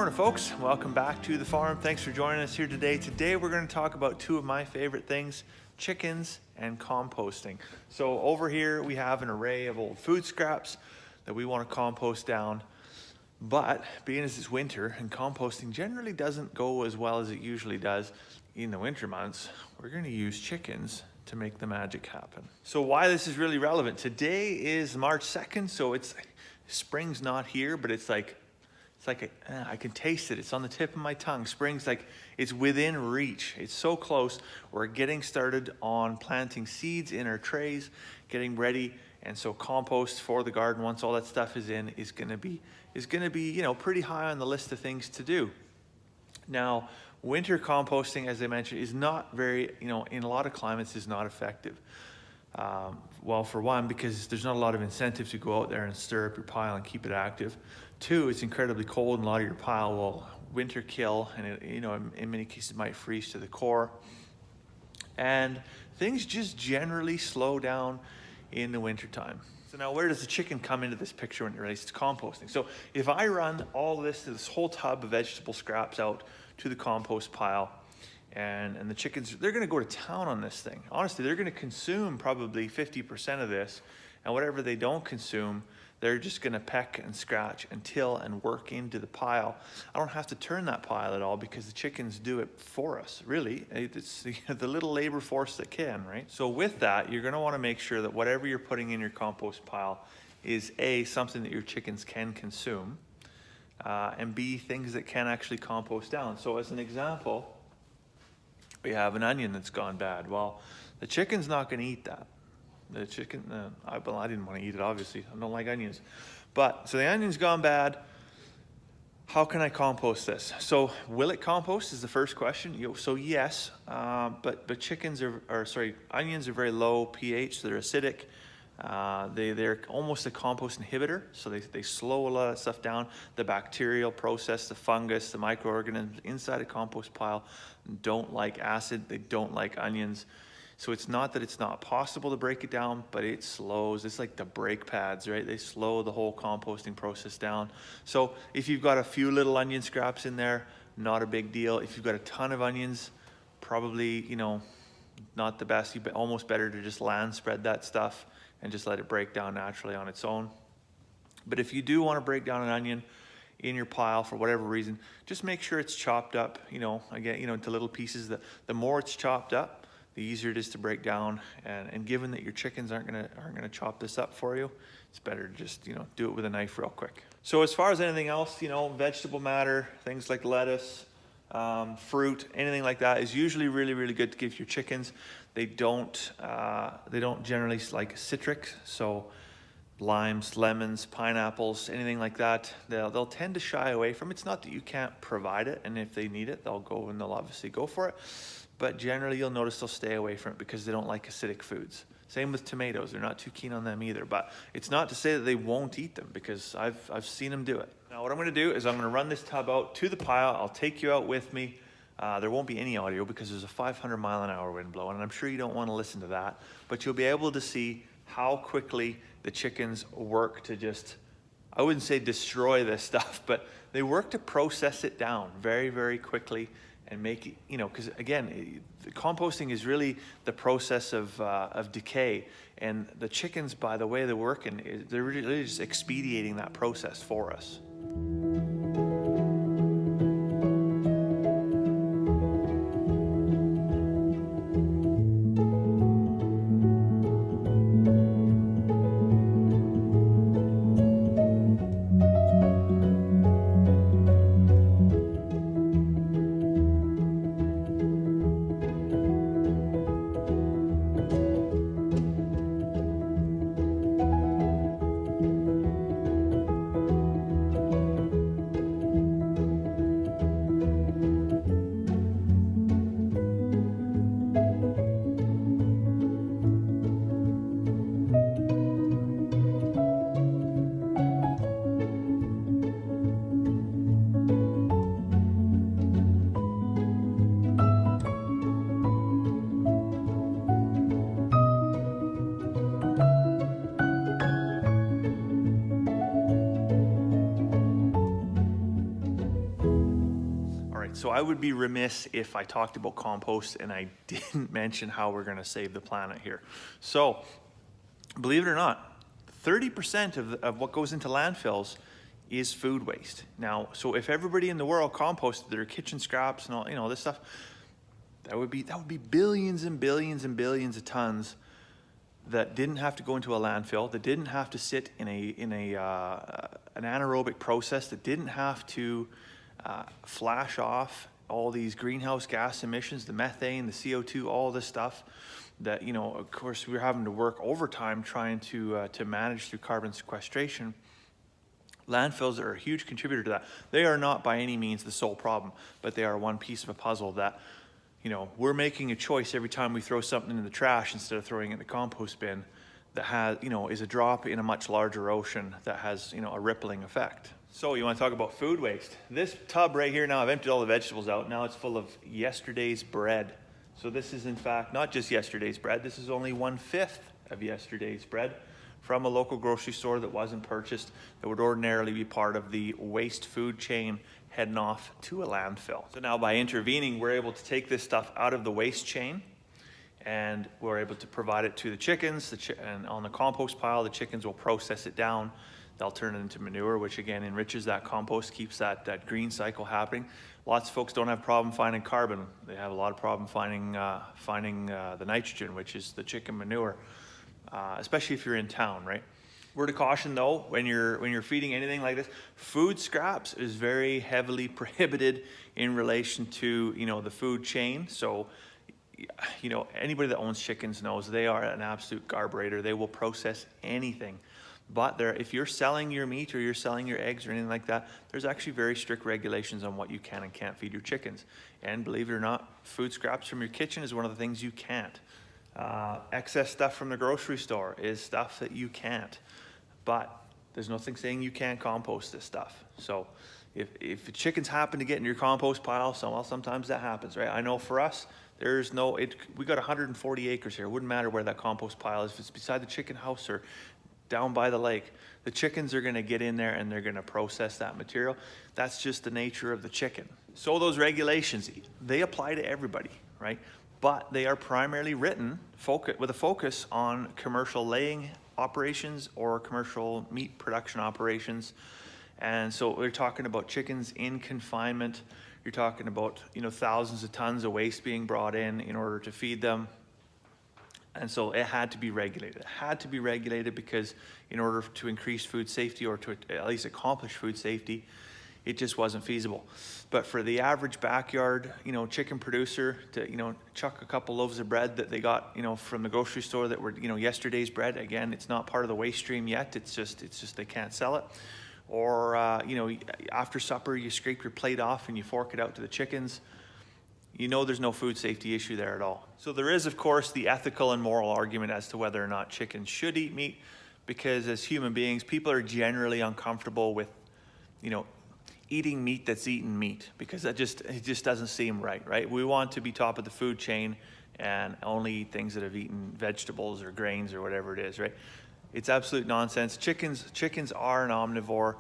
morning, folks. Welcome back to the farm. Thanks for joining us here today. Today we're going to talk about two of my favorite things, chickens and composting. So over here we have an array of old food scraps that we want to compost down. But being as it's winter and composting generally doesn't go as well as it usually does in the winter months, we're going to use chickens to make the magic happen. So why this is really relevant. Today is March 2nd, so spring's not here, but it's like I can taste it. It's on the tip of my tongue. Spring's like, it's within reach. It's so close. We're getting started on planting seeds in our trays, getting ready. And so compost for the garden, once all that stuff is in, is gonna be, pretty high on the list of things to do. Now, winter composting, as I mentioned, is not very, in a lot of climates is not effective. Well, for one, because there's not a lot of incentive to go out there and stir up your pile and keep it active. Two, it's incredibly cold and a lot of your pile will winter kill, and it, in many cases might freeze to the core. And things just generally slow down in the wintertime. So now where does the chicken come into this picture when it relates to composting? So if I run all this whole tub of vegetable scraps out to the compost pile, and the chickens, they're gonna go to town on this thing. Honestly, they're gonna consume probably 50% of this, and whatever they don't consume, they're just gonna peck and scratch and till and work into the pile. I don't have to turn that pile at all because the chickens do it for us, really. It's the little labor force that can, right? So with that, you're gonna wanna make sure that whatever you're putting in your compost pile is A, something that your chickens can consume, and B, things that can actually compost down. So as an example, we have an onion that's gone bad. Well, the chicken's not gonna eat that. The chicken, I didn't want to eat it, obviously. I don't like onions. But, so the onion's gone bad. How can I compost this? So, will it compost is the first question. So yes, but onions are very low pH, so they're acidic. They're almost a compost inhibitor, so they slow a lot of stuff down. The bacterial process, the fungus, the microorganisms inside a compost pile don't like acid, they don't like onions. So it's not that it's not possible to break it down, but it slows. It's like the brake pads, right? They slow the whole composting process down. So if you've got a few little onion scraps in there, not a big deal. If you've got a ton of onions, probably, not the best. Almost better to just landspread that stuff and just let it break down naturally on its own. But if you do want to break down an onion in your pile for whatever reason, just make sure it's chopped up, into little pieces. The more it's chopped up, the easier it is to break down. And given that your chickens aren't gonna chop this up for you, it's better to just, do it with a knife real quick. So as far as anything else, vegetable matter, things like lettuce, fruit, anything like that is usually really, really good to give your chickens. They don't generally like citric, so limes, lemons, pineapples, anything like that, they'll tend to shy away from. It's not that you can't provide it, and if they need it, they'll obviously go for it. But generally you'll notice they'll stay away from it because they don't like acidic foods. Same with tomatoes, they're not too keen on them either. But it's not to say that they won't eat them, because I've seen them do it. Now what I'm gonna do is I'm gonna run this tub out to the pile. I'll take you out with me. There won't be any audio because there's a 500-mile-an-hour wind blowing, and I'm sure you don't want to listen to that, but you'll be able to see how quickly the chickens work to just, I wouldn't say destroy this stuff, but they work to process it down very, very quickly and make it, because again, the composting is really the process of decay, and the chickens, by the way they're working, they're really just expediting that process for us. So I would be remiss if I talked about compost and I didn't mention how we're going to save the planet here. So believe it or not, 30% of what goes into landfills is food waste. Now, so if everybody in the world composted their kitchen scraps and all, you know, this stuff, that would be billions and billions and billions of tons that didn't have to go into a landfill, that didn't have to sit in an anaerobic process, that didn't have to flash off all these greenhouse gas emissions, the methane, the CO2, all this stuff that, you know, of course we're having to work overtime trying to manage through carbon sequestration. Landfills are a huge contributor to that. They are not by any means the sole problem, but they are one piece of a puzzle that, you know, we're making a choice every time we throw something in the trash instead of throwing it in the compost bin that has, you know, is a drop in a much larger ocean that has, you know, a rippling effect. So you want to talk about food waste. This tub right here now, I've emptied all the vegetables out. Now it's full of yesterday's bread. So this is in fact not just yesterday's bread. This is only 1/5 of yesterday's bread from a local grocery store that wasn't purchased, that would ordinarily be part of the waste food chain heading off to a landfill. So now by intervening, we're able to take this stuff out of the waste chain and we're able to provide it to the chickens. And on the compost pile, the chickens will process it down. They'll turn it into manure, which again enriches that compost, keeps that green cycle happening. Lots of folks don't have a problem finding carbon. They have a lot of problem finding the nitrogen, which is the chicken manure, especially if you're in town, right? Word of caution though, when you're feeding anything like this, food scraps is very heavily prohibited in relation to, you know, the food chain. So, you know, anybody that owns chickens knows they are an absolute carburetor. They will process anything. But if you're selling your meat or you're selling your eggs or anything like that, there's actually very strict regulations on what you can and can't feed your chickens. And believe it or not, food scraps from your kitchen is one of the things you can't. Excess stuff from the grocery store is stuff that you can't. But there's nothing saying you can't compost this stuff. So if the chickens happen to get in your compost pile, sometimes that happens, right? I know for us, we got 140 acres here. It wouldn't matter where that compost pile is. If it's beside the chicken house or down by the lake, the chickens are gonna get in there and they're gonna process that material. That's just the nature of the chicken. So those regulations, they apply to everybody, right? But they are primarily written with a focus on commercial laying operations or commercial meat production operations. And so we're talking about chickens in confinement. You're talking about, you know, thousands of tons of waste being brought in order to feed them. And so it had to be regulated. It had to be regulated because in order to increase food safety or to at least accomplish food safety, it just wasn't feasible. But for the average backyard, you know, chicken producer to, you know, chuck a couple loaves of bread that they got, you know, from the grocery store that were, you know, yesterday's bread. Again, it's not part of the waste stream yet. It's just they can't sell it. Or, you know, after supper, you scrape your plate off and you fork it out to the chickens. You know there's no food safety issue there at all. So there is, of course, the ethical and moral argument as to whether or not chickens should eat meat, because as human beings, people are generally uncomfortable with, you know, eating meat that's eaten meat, because it just doesn't seem right? We want to be top of the food chain and only eat things that have eaten vegetables or grains or whatever it is, right? It's absolute nonsense. Chickens are an omnivore,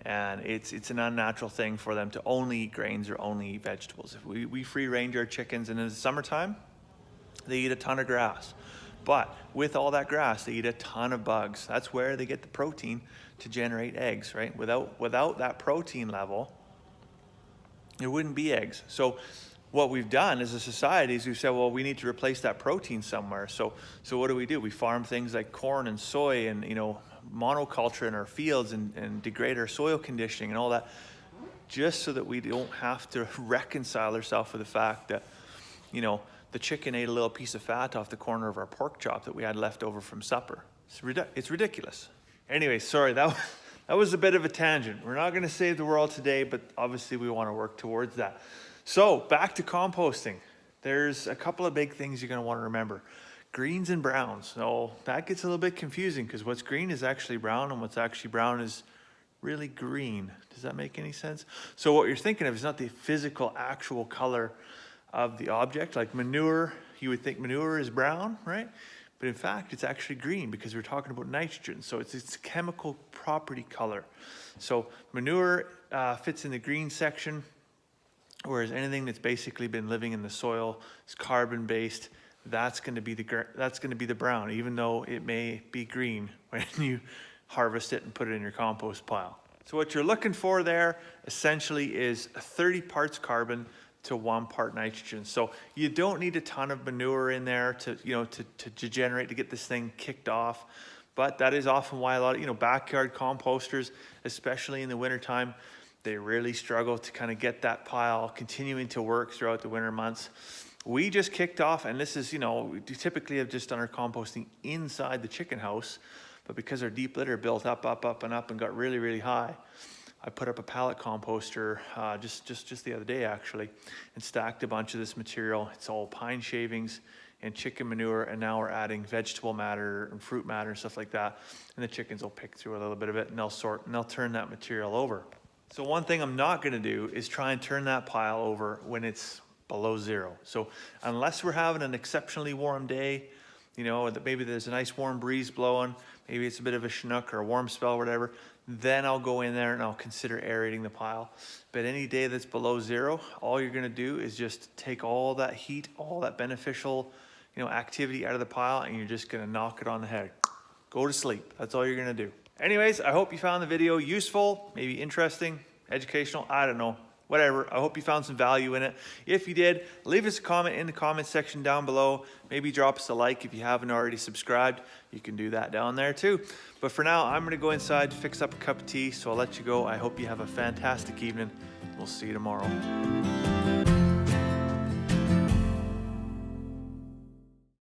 and it's an unnatural thing for them to only eat grains or only eat vegetables. If we free range our chickens, and in the summertime, they eat a ton of grass. But with all that grass, they eat a ton of bugs. That's where they get the protein to generate eggs, right? Without that protein level, there wouldn't be eggs. So what we've done as a society is we've said, well, we need to replace that protein somewhere. So what do? We farm things like corn and soy and, you know, monoculture in our fields and degrade our soil conditioning and all that, just so that we don't have to reconcile ourselves with the fact that, you know, the chicken ate a little piece of fat off the corner of our pork chop that we had left over from supper. It's ridiculous. Anyway, sorry, that was a bit of a tangent. We're not going to save the world today, but obviously we want to work towards that. So back to composting. There's a couple of big things you're going to want to remember. Greens and browns. So that gets a little bit confusing, because what's green is actually brown and what's actually brown is really green. Does that make any sense? So what you're thinking of is not the physical, actual color of the object. Like manure, you would think manure is brown, right? But in fact, it's actually green because we're talking about nitrogen. So it's its chemical property color. So manure fits in the green section. Whereas anything that's basically been living in the soil is carbon based. That's going to be the brown, even though it may be green when you harvest it and put it in your compost pile. So what you're looking for there essentially is 30 parts carbon to 1 part nitrogen. So you don't need a ton of manure in there to generate, to get this thing kicked off. But that is often why a lot of backyard composters, especially in the wintertime, they really struggle to kind of get that pile continuing to work throughout the winter months. We just kicked off, and this is, we typically have just done our composting inside the chicken house, but because our deep litter built up and got really, really high, I put up a pallet composter just the other day actually, and stacked a bunch of this material. It's all pine shavings and chicken manure, and now we're adding vegetable matter and fruit matter and stuff like that, and the chickens will pick through a little bit of it, and they'll sort and they'll turn that material over. So one thing I'm not going to do is try and turn that pile over when it's below 0. So unless we're having an exceptionally warm day, maybe there's a nice warm breeze blowing, maybe it's a bit of a chinook or a warm spell or whatever, then I'll go in there and I'll consider aerating the pile. But any day that's below 0, all you're going to do is just take all that heat, all that beneficial activity out of the pile, and you're just going to knock it on the head. Go to sleep. That's all you're going to do. Anyways, I hope you found the video useful, maybe interesting, educational, I don't know, whatever. I hope you found some value in it. If you did, leave us a comment in the comment section down below. Maybe drop us a like if you haven't already subscribed. You can do that down there too. But for now, I'm gonna go inside, fix up a cup of tea, so I'll let you go. I hope you have a fantastic evening. We'll see you tomorrow.